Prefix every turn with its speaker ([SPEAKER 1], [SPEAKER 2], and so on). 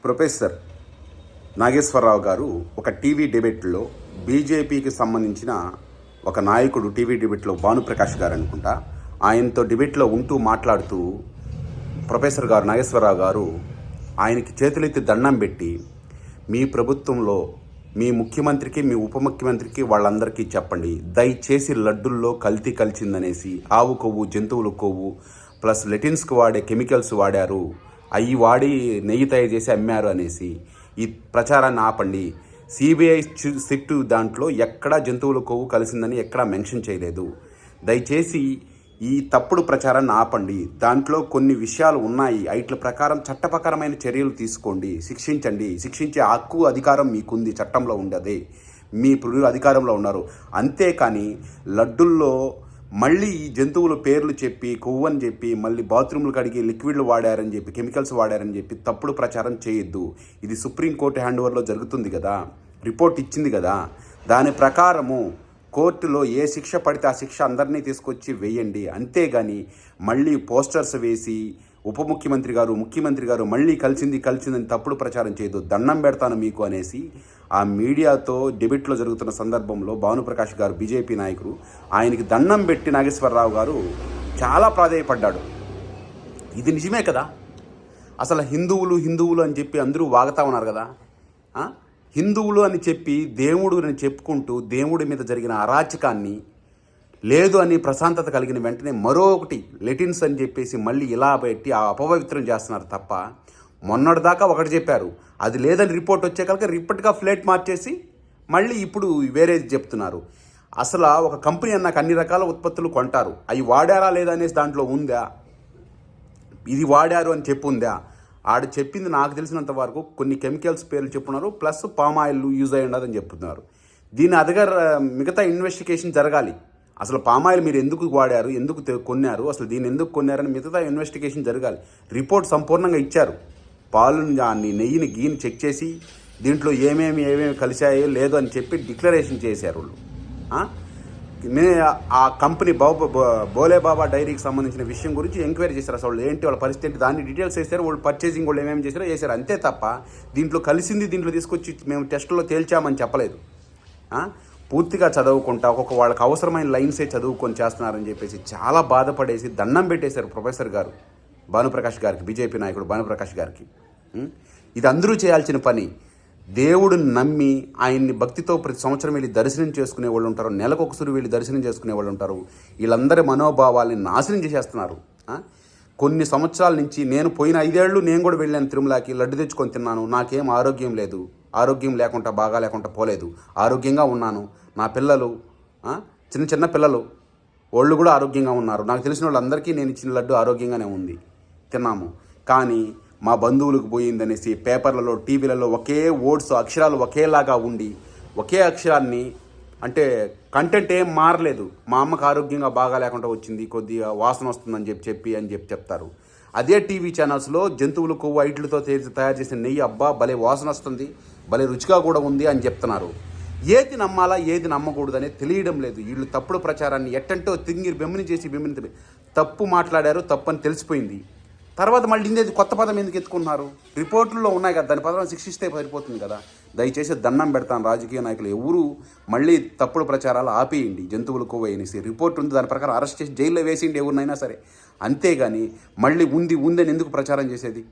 [SPEAKER 1] Professor Nageswararao గారు ఒక TV డిబేట్లో బీజేపీకి సంబంధించిన ఒక నాయకుడు టీవీ డిబేట్లో భానుప్రకాష్ గారు అనుకుంటా, ఆయనతో డిబేట్లో ఉంటూ మాట్లాడుతూ ప్రొఫెసర్ గారు నాగేశ్వరరావు గారు ఆయనకి చేతులెత్తి దండం పెట్టి, మీ ప్రభుత్వంలో మీ ముఖ్యమంత్రికి మీ ఉప ముఖ్యమంత్రికి వాళ్ళందరికీ చెప్పండి, దయచేసి లడ్డుల్లో కల్తీ కలిసిందనేసి, ఆవు కొవ్వు జంతువుల కొవ్వు ప్లస్ లెటిన్స్కి వాడే కెమికల్స్ వాడారు, అవి వాడి నెయ్యి తయారు చేసి అమ్మారు అనేసి ఈ ప్రచారాన్ని ఆపండి. సిబిఐ సిట్టు దాంట్లో ఎక్కడా జంతువుల కొవ్వు కలిసిందని ఎక్కడా మెన్షన్ చేయలేదు. దయచేసి ఈ తప్పుడు ప్రచారాన్ని ఆపండి. దాంట్లో కొన్ని విషయాలు ఉన్నాయి, వాటి ప్రకారం చట్టప్రకారమైన చర్యలు తీసుకోండి, శిక్షించండి. శిక్షించే హక్కు అధికారం మీకుంది, చట్టంలో ఉండదే, మీ అధికారంలో ఉన్నారు. అంతేకాని లడ్డుల్లో మళ్ళీ ఈ జంతువుల పేర్లు చెప్పి, కొవ్వు అని చెప్పి, మళ్ళీ బాత్రూమ్లు కడిగి లిక్విడ్లు వాడారని చెప్పి, కెమికల్స్ వాడారని చెప్పి తప్పుడు ప్రచారం చేయొద్దు. ఇది సుప్రీంకోర్టు హ్యాండ్ ఓవర్లో జరుగుతుంది కదా, రిపోర్ట్ ఇచ్చింది కదా, దాని ప్రకారము కోర్టులో ఏ శిక్ష పడితే ఆ శిక్ష అందరినీ తీసుకొచ్చి వేయండి. అంతేగాని మళ్ళీ పోస్టర్స్ వేసి ఉప ముఖ్యమంత్రి గారు ముఖ్యమంత్రి గారు మళ్ళీ కలిసిందని తప్పుడు ప్రచారం చేయదు, దండం పెడతాను మీకు అనేసి ఆ మీడియాతో డిబేట్లో జరుగుతున్న సందర్భంలో భానుప్రకాష్ గారు బీజేపీ నాయకుడు ఆయనకి దండం పెట్టి నాగేశ్వరరావు గారు చాలా ప్రాధేయపడ్డాడు. ఇది నిజమే కదా, అసలు హిందువులు అని చెప్పి అందరూ వాగుతా ఉన్నారు కదా. హిందువులు అని చెప్పి దేవుడు అని చెప్పుకుంటూ దేవుడి మీద జరిగిన అరాచకాన్ని లేదు అని ప్రశాంతత కలిగిన వెంటనే మరొకటి లెటిన్స్ అని చెప్పేసి మళ్ళీ ఇలా పెట్టి ఆ అపవిత్రం చేస్తున్నారు తప్ప, మొన్నటిదాకా ఒకటి చెప్పారు, అది లేదని రిపోర్ట్ వచ్చే కనుక రిప్పటిగా ఫ్లేట్ మార్చేసి మళ్ళీ ఇప్పుడు వేరేది చెప్తున్నారు. అసలు ఒక కంపెనీ అన్నాక అన్ని రకాల ఉత్పత్తులు కొంటారు, అవి వాడారా లేదా అనేసి దాంట్లో ఉందా, ఇది వాడారు అని చెప్పుందా? ఆడు చెప్పింది నాకు తెలిసినంత వరకు కొన్ని కెమికల్స్ పేర్లు చెప్పున్నారు, ప్లస్ పామ్ ఆయిల్ యూజ్ అయ్యి ఉండదని చెప్తున్నారు. దీని మిగతా ఇన్వెస్టిగేషన్ జరగాలి. అసలు పామ్ ఆయిల్ మీరు ఎందుకు వాడారు, ఎందుకు కొన్నారు, అసలు దీన్ని ఎందుకు కొన్నారని మిగతా ఇన్వెస్టిగేషన్ జరగాలి. రిపోర్ట్ సంపూర్ణంగా ఇచ్చారు, పాలుని నెయ్యిని గీని చెక్ చేసి దీంట్లో ఏమేమి కలిసాయో లేదో అని చెప్పి డిక్లరేషన్ చేశారు వాళ్ళు. ఆ కంపెనీ బోలే బాబా డైరీకి సంబంధించిన విషయం గురించి ఎంక్వైరీ చేశారు. అసలు ఏంటి వాళ్ళ పరిస్థితి ఏంటి, దాన్ని డీటెయిల్స్ వేశారు. వాళ్ళు పర్చేసింగ్ వాళ్ళు ఏమేమి చేశారో అంతే తప్ప దీంట్లో కలిసింది దీంట్లో తీసుకొచ్చి మేము టెస్టులో తేల్చామని చెప్పలేదు. పూర్తిగా చదువుకుంటా వాళ్ళకి అవసరమైన లైన్సే చదువుకొని చేస్తున్నారని చెప్పేసి చాలా బాధపడేసి దండం పెట్టేశారు ప్రొఫెసర్ గారు భానుప్రకాష్ గారికి, బీజేపీ నాయకుడు భానుప్రకాష్ గారికి. ఇది అందరూ చేయాల్సిన పని. దేవుడిని నమ్మి ఆయన్ని భక్తితో ప్రతి సంవత్సరం వెళ్ళి దర్శనం చేసుకునే వాళ్ళు ఉంటారు, నెలకొకసారి వెళ్ళి దర్శనం చేసుకునే వాళ్ళు ఉంటారు. వీళ్ళందరి మనోభావాల్ని నాశనం చేసేస్తున్నారు. కొన్ని సంవత్సరాల నుంచి నేను పోయిన 5 ఏళ్ళు నేను కూడా వెళ్ళాను తిరుమలకి, లడ్డు తెచ్చుకొని తిన్నాను, నాకేం ఆరోగ్యం లేదు, ఆరోగ్యం లేకుండా బాగా లేకుండా పోలేదు, ఆరోగ్యంగా ఉన్నాను. నా పిల్లలు చిన్న పిల్లలు వాళ్ళు కూడా ఆరోగ్యంగా ఉన్నారు. నాకు తెలిసిన వాళ్ళందరికీ నేను ఇచ్చిన లడ్డు ఆరోగ్యంగానే ఉంది, తిన్నాము. కానీ మా బంధువులకు పోయిందనేసి పేపర్లలో టీవీలలో ఒకే వర్డ్స్ అక్షరాలు ఒకేలాగా ఉండి ఒకే అక్షరాన్ని అంటే కంటెంట్ ఏం మారలేదు, మా అమ్మకు ఆరోగ్యంగా బాగా లేకుండా వచ్చింది, కొద్దిగా వాసన వస్తుందని చెప్పి చెప్తారు. అదే టీవీ ఛానల్స్లో జంతువుల కొవ్వు ఐట్లతో తయారు చేసిన నెయ్యి అబ్బా భలే వాసన వస్తుంది, భలే రుచిగా కూడా ఉంది అని చెప్తున్నారు. ఏది నమ్మాలా ఏది నమ్మకూడదనే తెలియడం లేదు. వీళ్ళు తప్పుడు ప్రచారాన్ని ఎట్టంటో బెమ్మని చేసి తప్పు మాట్లాడారు, తప్పు అని తెలిసిపోయింది. తర్వాత మళ్ళీ ఇందేది కొత్త పదం ఎందుకు ఎత్తుకున్నారు? రిపోర్టుల్లో ఉన్నాయి కదా, దాని పదం శిక్షిస్తే సరిపోతుంది కదా. దయచేసి దండం పెడతాను రాజకీయ నాయకులు ఎవరు మళ్ళీ తప్పుడు ప్రచారాలు ఆపేయండి. జంతువులు కొవ్వు అనేసి రిపోర్ట్ ఉంది, దాని ప్రకారం అరెస్ట్ చేసి జైల్లో వేసేయండి ఎవరినైనా సరే. అంతేగాని మళ్ళీ ఉందని ఎందుకు ప్రచారం చేసేది?